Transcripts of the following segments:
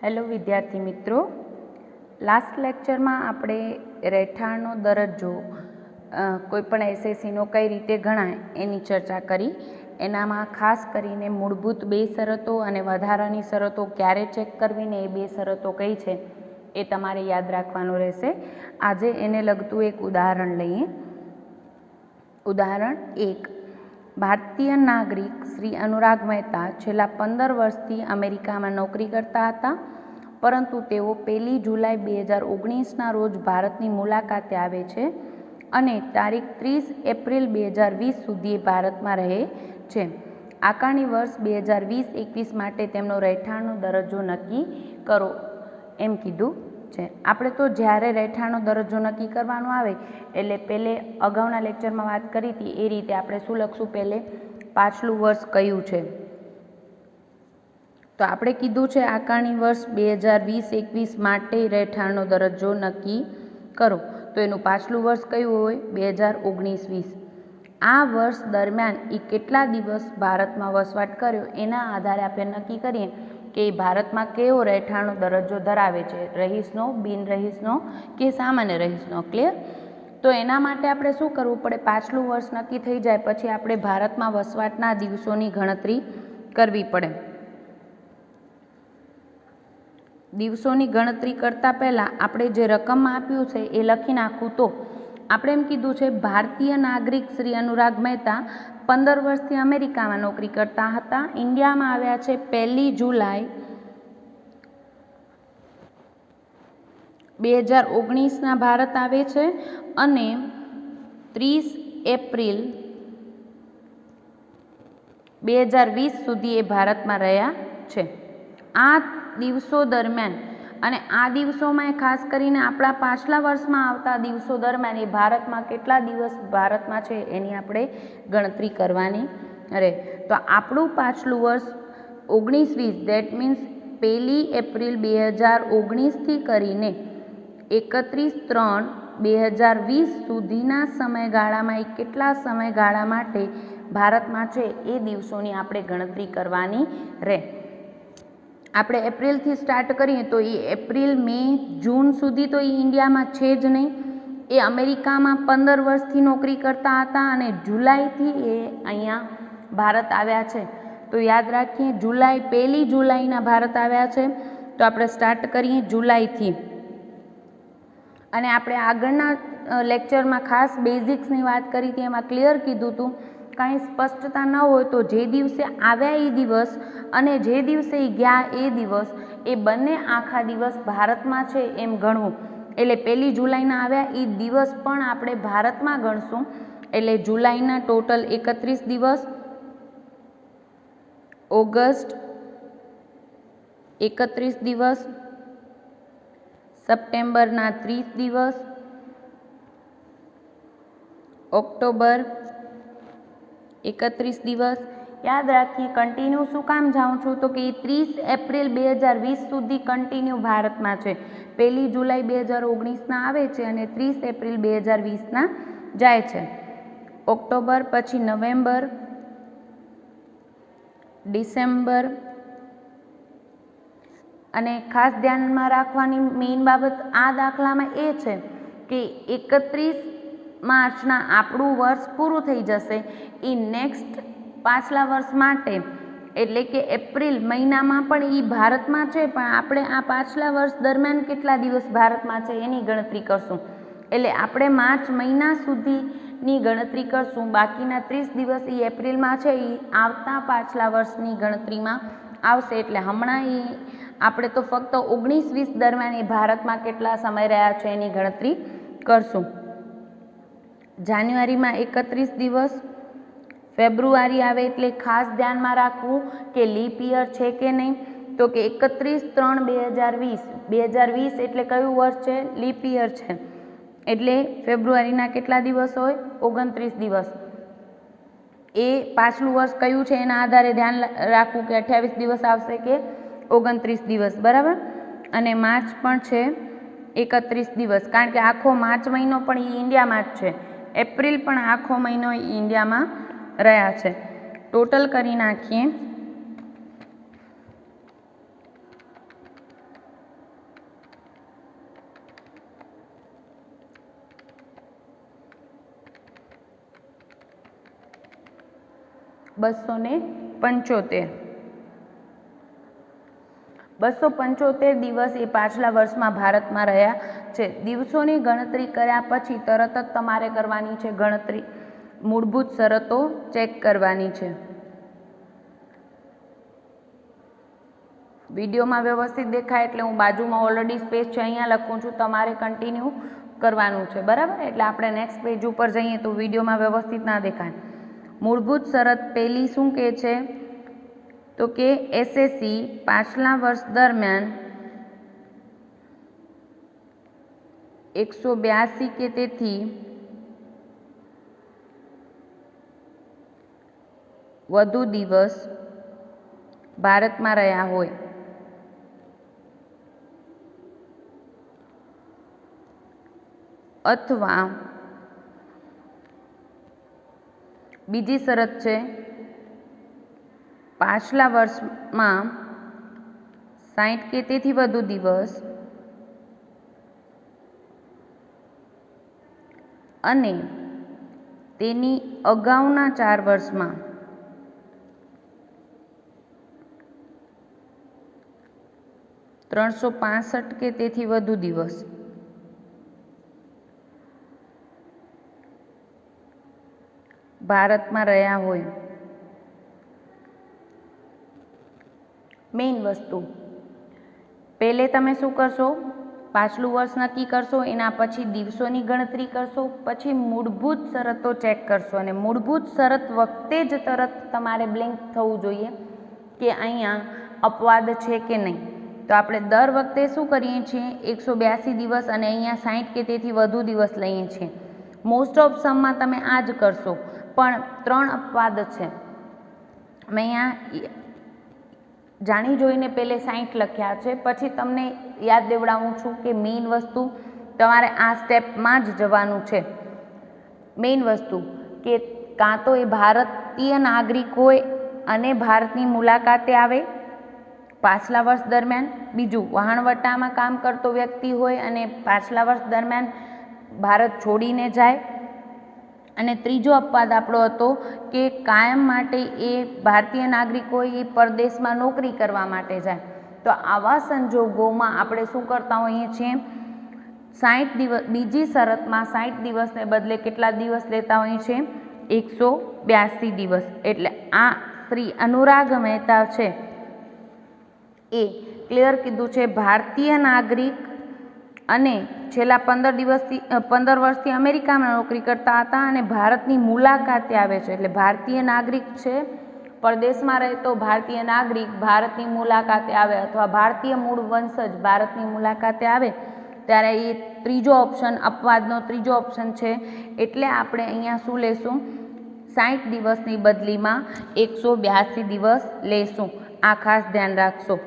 Hello વિદ્યાર્થી મિત્રો, last લેક્ચરમાં આપણે રહેઠાણનો દરજ્જો કોઈપણ એસએસસીનો કઈ રીતે ગણાય એની ચર્ચા કરી. એનામાં ખાસ કરીને મૂળભૂત બે શરતો અને વધારાની શરતો ક્યારે ચેક કરવી ને એ બે શરતો કઈ છે એ તમારે યાદ રાખવાનું રહેશે. આજે એને લગતું એક ઉદાહરણ લઈએ. ઉદાહરણ 1. ભારતીય નાગરિક શ્રી અનુરાગ મહેતા છેલ્લા 15 વર્ષથી અમેરિકામાં નોકરી કરતા હતા, પરંતુ તેઓ 1 જુલાઈ 2019ના રોજ ભારતની મુલાકાતે આવે છે અને તારીખ 30 એપ્રિલ 2020 સુધી ભારતમાં રહે છે. આકારણી વર્ષ 2020-21 માટે તેમનો રહેઠાણનો દરજ્જો નક્કી કરો એમ કીધું છે. આપણે તો જ્યારે રહેઠાણનો દરજ્જો નક્કી કરવાનો આવે એટલે પહેલે અગાઉના લેક્ચરમાં વાત કરી હતી એ રીતે આપણે શું લખશું, પહેલે પાછલું વર્ષ કયું છે. તો આપણે કીધું છે આકારણી વર્ષ 2020-21 માટે રહેઠાણનો દરજ્જો નક્કી કરો. તો એનું પાછલું વર્ષ કયું હોય? 2019-20. આ વર્ષ દરમિયાન એ કેટલા દિવસ ભારતમાં વસવાટ કર્યો એના આધારે આપણે નક્કી કરીએ કે એ ભારતમાં કેવો રહેઠાણનો દરજ્જો ધરાવે છે, રહીશનો, બિન રહીશનો કે સામાન્ય રહીશનો. ક્લિયર? તો એના માટે આપણે શું કરવું પડે? પાછલું વર્ષ નક્કી થઈ જાય પછી આપણે ભારતમાં વસવાટના દિવસોની ગણતરી કરવી પડે. દિવસોની ગણતરી કરતાં પહેલાં આપણે જે રકમમાં આપ્યું છે એ લખી નાખવું. તો આપણે એમ કીધું છે ભારતીય નાગરિક શ્રી અનુરાગ મહેતા 15 વર્ષથી અમેરિકામાં નોકરી કરતા હતા. ઇન્ડિયામાં આવ્યા છે 1 જુલાઈ 2019ના ભારત આવે છે અને 30 એપ્રિલ 2020 સુધી એ ભારતમાં રહ્યા છે. આ દિવસો દરમિયાન અને આ દિવસોમાં ખાસ કરીને આપણા પાછલા વર્ષમાં આવતા દિવસો દરમિયાન એ ભારતમાં કેટલા દિવસ ભારતમાં છે એની આપણે ગણતરી કરવાની રહે. તો આપણું પાછલું વર્ષ 19-20, દેટ મીન્સ 1 એપ્રિલ 2019થી કરીને 31-3-2020 સુધીના સમયગાળામાં એ કેટલા સમયગાળા માટે ભારતમાં છે એ દિવસોની આપણે ગણતરી કરવાની રહે. આપણે એપ્રિલથી સ્ટાર્ટ કરીએ તો એ એપ્રિલ, મે, જૂન સુધી તો એ ઇન્ડિયામાં છે જ નહીં. એ અમેરિકામાં 15 વર્ષથી નોકરી કરતા હતા અને જુલાઈથી એ અહીંયા ભારત આવ્યા છે. તો યાદ રાખીએ, 1 જુલાઈના ભારત આવ્યા છે. તો આપણે સ્ટાર્ટ કરીએ જુલાઈથી. અને આપણે આગળના લેક્ચરમાં ખાસ બેઝિક્સની વાત કરી હતી, એમાં ક્લિયર કીધું હતું કાંઈ સ્પષ્ટતા ન હોય તો જે દિવસે આવ્યા એ દિવસ અને જે દિવસે ગયા એ દિવસ એ બંને આખા દિવસ ભારતમાં છે એમ ગણવું. એટલે 1 જુલાઈના આવ્યા એ દિવસ પણ આપણે ભારતમાં ગણશું. એટલે જુલાઈના ટોટલ 31 દિવસ, ઓગસ્ટ 31 દિવસ, સપ્ટેમ્બરના 30 દિવસ, ઓક્ટોબર 31 દિવસ. યાદ રાખીએ, કન્ટિન્યુ શું કામ જાઉં છું તો કે 30 એપ્રિલ 2020 સુધી કન્ટિન્યુ ભારતમાં છે. 1 જુલાઈ 2019ના આવે છે અને 30 એપ્રિલ 2020ના જાય છે. ઓક્ટોબર, પછી નવેમ્બર, ડિસેમ્બર. અને ખાસ ધ્યાનમાં રાખવાની મેઇન બાબત આ દાખલામાં એ છે કે 31 માર્ચના આપણું વર્ષ પૂરું થઈ જશે. એ નેક્સ્ટ પાછલા વર્ષ માટે એટલે કે એપ્રિલ મહિનામાં પણ એ ભારતમાં છે, પણ આપણે આ પાછલા વર્ષ દરમિયાન કેટલા દિવસ ભારતમાં છે એની ગણતરી કરશું. એટલે આપણે માર્ચ મહિના સુધીની ગણતરી કરશું. બાકીના 30 દિવસ એ એપ્રિલમાં છે એ આવતા પાછલા વર્ષની ગણતરીમાં આવશે. એટલે હમણાં એ આપણે તો ફક્ત 19-20 દરમિયાન એ ભારતમાં કેટલા સમય રહ્યા છે એની ગણતરી કરશું. જાન્યુઆરીમાં 31 દિવસ, ફેબ્રુઆરી આવે એટલે ખાસ ધ્યાનમાં રાખવું કે લીપ યર છે કે નહીં. તો કે 31-3-2020, 2020 એટલે કયું વર્ષ છે? લીપ યર છે. એટલે ફેબ્રુઆરીના કેટલા દિવસ હોય? 29 દિવસ. એ પાછલું વર્ષ કયું છે એના આધારે ધ્યાન રાખવું કે 28 દિવસ આવશે કે 29 દિવસ. બરાબર? અને માર્ચ પણ છે 31 દિવસ, કારણ કે આખો માર્ચ મહિનો પણ એ ઇન્ડિયામાં જ છે. એપ્રિલ પણ આખો મહિનો એ ઇન્ડિયામાં રહ્યા છે. ટોટલ કરી નાખીએ 275 275 દિવસ એ પાછલા વર્ષમાં ભારતમાં રહ્યા છે. દિવસોની ગણતરી કર્યા પછી તરત જ તમારે કરવાની છે ગણતરી, મૂળભૂત શરતો ચેક કરવાની છે. વિડીયોમાં વ્યવસ્થિત દેખાય એટલે હું બાજુમાં ઓલરેડી સ્પેસ છે અહીંયા લખું છું, તમારે કન્ટિન્યુ કરવાનું છે, બરાબર. એટલે આપણે નેક્સ્ટ પેજ ઉપર જઈએ તો વિડીયોમાં વ્યવસ્થિત ના દેખાય. મૂળભૂત શરત પહેલી શું કહે છે તો કે એસએસસી પાછલા વર્ષ દરમિયાન 182 કે તેથી વધુ દિવસ ભારતમાં રહ્યા હોય અથવા બીજી શરત છે પાછલા વર્ષમાં 60 કે તેથી વધુ દિવસ અને તેની અગાઉના 4 વર્ષમાં 365 કે તેથી વધુ દિવસ ભારતમાં રહ્યા હોય. મેઇન વસ્તુ પહેલે તમે શું કરશો, પાછલું વર્ષ નક્કી કરશો, એના પછી દિવસોની ગણતરી કરશો, પછી મૂળભૂત શરતો ચેક કરશો અને મૂળભૂત શરત વખતે જ તરત તમારે બ્લેન્ક થવું જોઈએ કે અહીંયા અપવાદ છે કે નહીં. તો આપણે દર વખતે શું કરીએ છીએ 182 દિવસ અને અહીંયા 60 કે તેથી વધુ દિવસ લઈએ છીએ. મોસ્ટ ઓફ સમમાં તમે આ જ કરશો, પણ 3 અપવાદ છે. મેં અહીંયા જાણી જોઈને પહેલે 60 લખ્યા છે, પછી તમને યાદ દેવડાવું છું કે મેઇન વસ્તુ તમારે આ સ્ટેપમાં જ જવાનું છે. મેઇન વસ્તુ કે કાં તો એ ભારતીય નાગરિક હોય અને ભારતની મુલાકાતે આવે પાછલા વર્ષ દરમિયાન, બીજું વહાણવટામાં કામ કરતો વ્યક્તિ હોય અને પાછલા વર્ષ દરમિયાન ભારત છોડીને જાય, અને ત્રીજો અપવાદ આપણો હતો કે કાયમ માટે એ ભારતીય નાગરિક હોય એ પરદેશમાં નોકરી કરવા માટે જાય. તો આવા સંજોગોમાં આપણે શું કરતા હોઈએ છીએ, 60 દિવસ, બીજી શરતમાં 60 દિવસને બદલે કેટલા દિવસ લેતા હોઈએ છીએ, 182 દિવસ. એટલે આ શ્રી અનુરાગ મહેતા છે એ ક્લિયર કીધું છે, ભારતીય નાગરિક અને છેલ્લા 15 વર્ષથી અમેરિકામાં નોકરી કરતા હતા અને ભારતની મુલાકાતે આવે છે. એટલે ભારતીય નાગરિક છે, પરદેશમાં રહેતો ભારતીય નાગરિક ભારતની મુલાકાતે આવે અથવા ભારતીય મૂળ વંશજ ભારતની મુલાકાતે આવે ત્યારે એ ત્રીજો ઓપ્શન, અપવાદનો ત્રીજો ઓપ્શન છે. એટલે આપણે અહીંયા શું લેશું, 60 દિવસની બદલીમાં 182 દિવસ લેશું. આ ખાસ ધ્યાન રાખશો.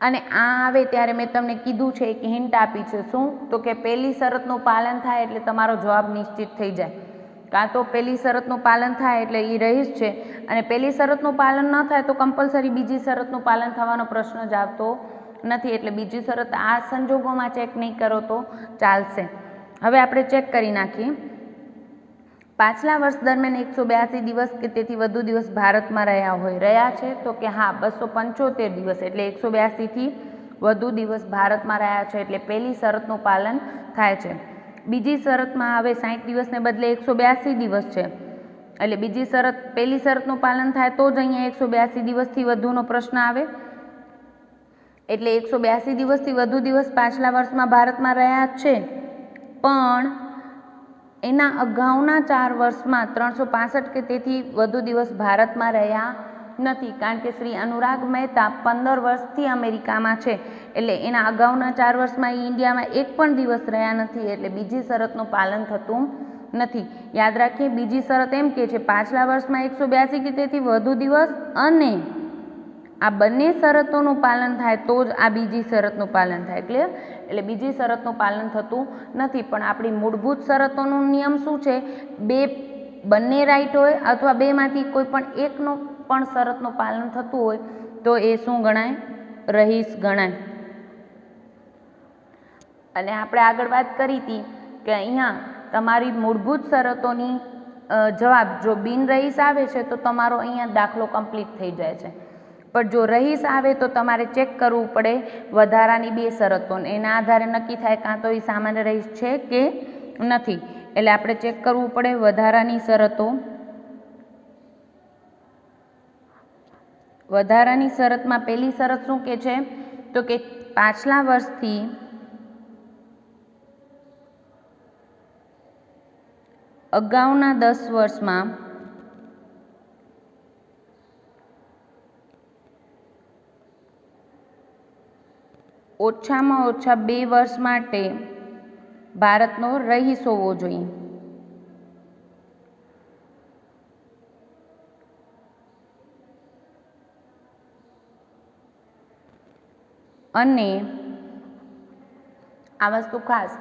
અને આ આવે ત્યારે મેં તમને કીધું છે, એક હિન્ટ આપી છે. શું તો કે પહેલી શરતનું પાલન થાય એટલે તમારો જવાબ નિશ્ચિત થઈ જાય. કાં તો પહેલી શરતનું પાલન થાય એટલે એ રહીશ છે, અને પહેલી શરતનું પાલન ન થાય તો કમ્પલસરી બીજી શરતનું પાલન થવાનો પ્રશ્ન જ આવતો નથી. એટલે બીજી શરત આ સંજોગોમાં ચેક નહીં કરો તો ચાલશે. હવે આપણે ચેક કરી નાખીએ. પાછલા વર્ષ દરમિયાન 182 દિવસ કે તેથી વધુ દિવસ ભારતમાં રહ્યા છે તો કે હા 275 દિવસ, એટલે 182 થી વધુ દિવસ ભારતમાં રહ્યા છે, એટલે પહેલી શરતનું પાલન થાય છે. બીજી શરતમાં હવે 60 દિવસને બદલે 182 દિવસ છે, એટલે બીજી શરત, પહેલી શરતનું પાલન થાય તો જ અહીંયા 182 દિવસથી વધુનો પ્રશ્ન આવે. એટલે 182 દિવસથી વધુ દિવસ પાછલા વર્ષમાં ભારતમાં રહ્યા છે, પણ એના અગાઉના 4 વર્ષમાં 365 કે તેથી વધુ દિવસ ભારતમાં રહ્યા નથી, કારણ કે શ્રી અનુરાગ મહેતા 15 વર્ષથી અમેરિકામાં છે. એટલે એના અગાઉના 4 વર્ષમાં એ ઇન્ડિયામાં એક પણ દિવસ રહ્યા નથી, એટલે બીજી શરતનું પાલન થતું નથી. યાદ રાખીએ, બીજી શરત એમ કે છે પાછલા વર્ષમાં 182 કે તેથી વધુ દિવસ, અને આ બંને શરતોનું પાલન થાય તો જ આ બીજી શરતનું પાલન થાય. ક્લિયર? એટલે બીજી શરતનું પાલન થતું નથી. પણ આપણી મૂળભૂત શરતોનો નિયમ શું છે, બંને રાઈટ હોય અથવા બેમાંથી કોઈ પણ એકનું પણ શરતનું પાલન થતું હોય તો એ શું ગણાય, રહીશ ગણાય. અને આપણે આગળ વાત કરી હતી કે અહીંયા તમારી મૂળભૂત શરતોની જવાબ જો બિન રહીશ આવે છે તો તમારો અહીંયા દાખલો કમ્પ્લીટ થઈ જાય છે, પણ જો રહીશ આવે તો તમારે ચેક કરવું પડે વધારાની 2 શરતોને, એના આધારે નક્કી થાય કાં તો એ સામાન્ય રહીશ છે કે નથી. એટલે આપણે ચેક કરવું પડે વધારાની શરતો. વધારાની શરતમાં પહેલી શરત શું કે છે તો કે પાછલા વર્ષથી અગાઉના 10 વર્ષમાં ઓછામાં ઓછા 2 વર્ષ માટે ભારતનો રહીશ હોવો જોઈએ. અને આ વસ્તુ ખાસ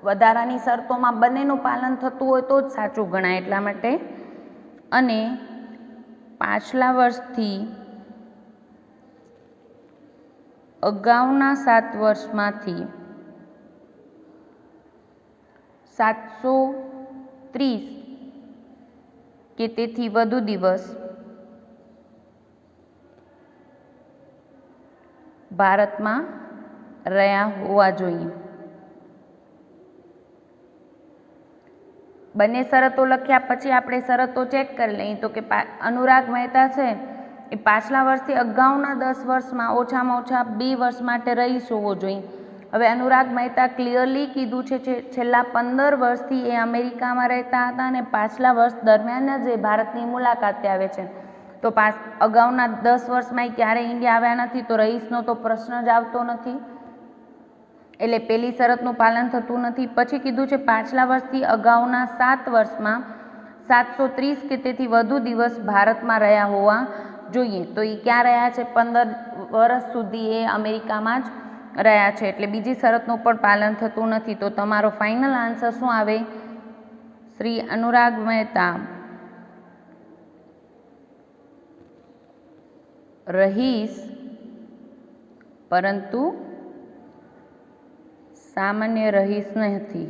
વધારાની શરતોમાં બંનેનું પાલન થતું હોય તો જ સાચું ગણાય, એટલા માટે. અને પાછલા વર્ષથી અગાઉના 7 વર્ષમાંથી 730 કે તેથી વધુ દિવસ ભારતમાં રહ્યા હોવા જોઈએ. બંને શરતો લખ્યા પછી આપણે શરતો ચેક કરી લઈએ તો કે અનુરાગ મહેતા છે એ પાછલા વર્ષથી અગાઉના 10 વર્ષમાં ઓછામાં ઓછા 2 વર્ષ માટે રહીશ હોવો જોઈએ. હવે અનુરાગ મહેતા ક્લિયરલી કીધું છે છેલ્લા 15 વર્ષથી એ અમેરિકામાં રહેતા હતા અને પાછલા વર્ષ દરમિયાન જ એ ભારતની મુલાકાતે આવે છે. તો અગાઉના 10 વર્ષમાં ક્યારેય ઇન્ડિયા આવ્યા નથી, તો રહીશનો તો પ્રશ્ન જ આવતો નથી, એટલે પહેલી શરતનું પાલન થતું નથી. પછી કીધું છે પાછલા વર્ષથી અગાઉના 7 વર્ષમાં 730 કે તેથી વધુ દિવસ ભારતમાં રહ્યા હોવા જોઈએ. તો એ ક્યાં રહ્યા છે? 15 વર્ષ સુધી એ અમેરિકામાં જ રહ્યા છે, એટલે બીજી શરતનું પણ પાલન થતું નથી. તો તમારો ફાઇનલ આન્સર શું આવે? શ્રી અનુરાગ મહેતા રહીશ પરંતુ સામાન્ય રહીશ નથી.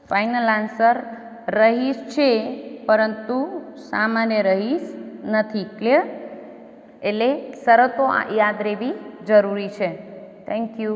ફાઇનલ આન્સર રહીશ છે પરંતુ સામાન્ય રહીશ નથી. ક્લિયર? એટલે શરતો યાદ રહેવી જરૂરી છે. Thank you.